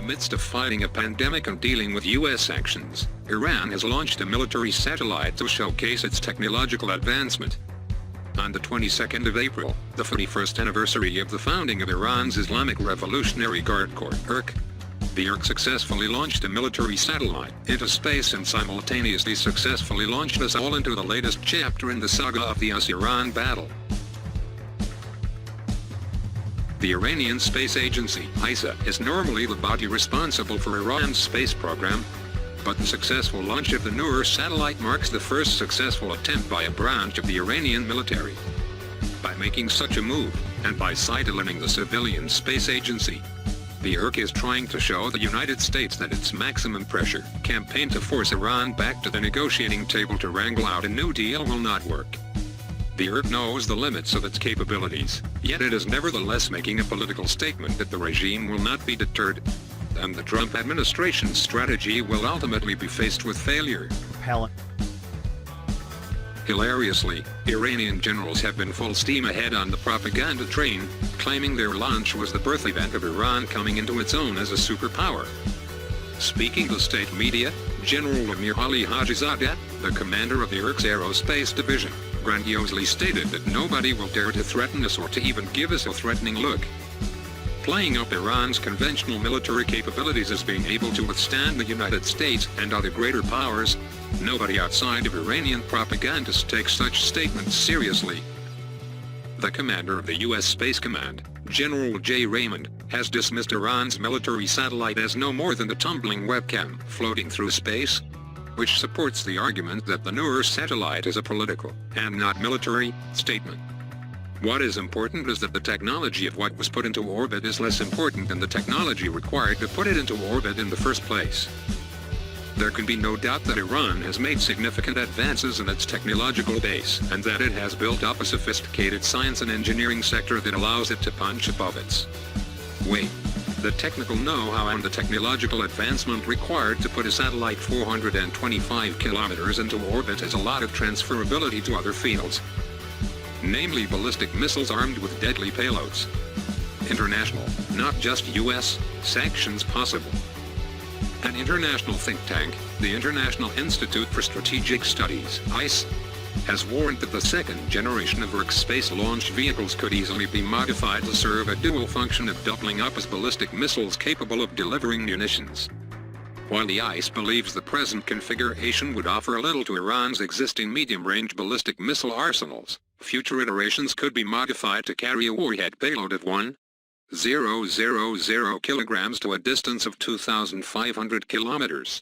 midst of fighting a pandemic and dealing with U.S. sanctions, Iran has launched a military satellite to showcase its technological advancement. On the 22nd of April, the 41st anniversary of the founding of Iran's Islamic Revolutionary Guard Corps, IRG, the IRG successfully launched a military satellite into space and simultaneously successfully launched us all into the latest chapter in the saga of the US-Iran battle. The Iranian Space Agency, ISA, is normally the body responsible for Iran's space program, but the successful launch of the Noor satellite marks the first successful attempt by a branch of the Iranian military. By making such a move, and by sidelining the civilian space agency, the IRG is trying to show the United States that its maximum pressure campaign to force Iran back to the negotiating table to wrangle out a new deal will not work. The IRG knows the limits of its capabilities, yet it is nevertheless making a political statement that the regime will not be deterred, and the Trump administration's strategy will ultimately be faced with failure. Hilariously, Iranian generals have been full steam ahead on the propaganda train, claiming their launch was the birth event of Iran coming into its own as a superpower. Speaking to state media, General Amir Ali Hajizadeh, the commander of the IRG's aerospace division, grandiosely stated that nobody will dare to threaten us or to even give us a threatening look. Playing up Iran's conventional military capabilities as being able to withstand the United States and other greater powers, nobody outside of Iranian propagandists takes such statements seriously. The commander of the U.S. Space Command, General J. Raymond, has dismissed Iran's military satellite as no more than a tumbling webcam floating through space, which supports the argument that the Noor satellite is a political, and not military, statement. What is important is that the technology of what was put into orbit is less important than the technology required to put it into orbit in the first place. There can be no doubt that Iran has made significant advances in its technological base, and that it has built up a sophisticated science and engineering sector that allows it to punch above its weight. The technical know-how and the technological advancement required to put a satellite 425 kilometers into orbit has a lot of transferability to other fields, namely ballistic missiles armed with deadly payloads. International, not just U.S., sanctions possible. An international think tank, the International Institute for Strategic Studies, ICE, has warned that the second generation of IRG space launch vehicles could easily be modified to serve a dual function of doubling up as ballistic missiles capable of delivering munitions. While the ICE believes the present configuration would offer little to Iran's existing medium-range ballistic missile arsenals, future iterations could be modified to carry a warhead payload of 1,000 kilograms to a distance of 2,500 kilometers.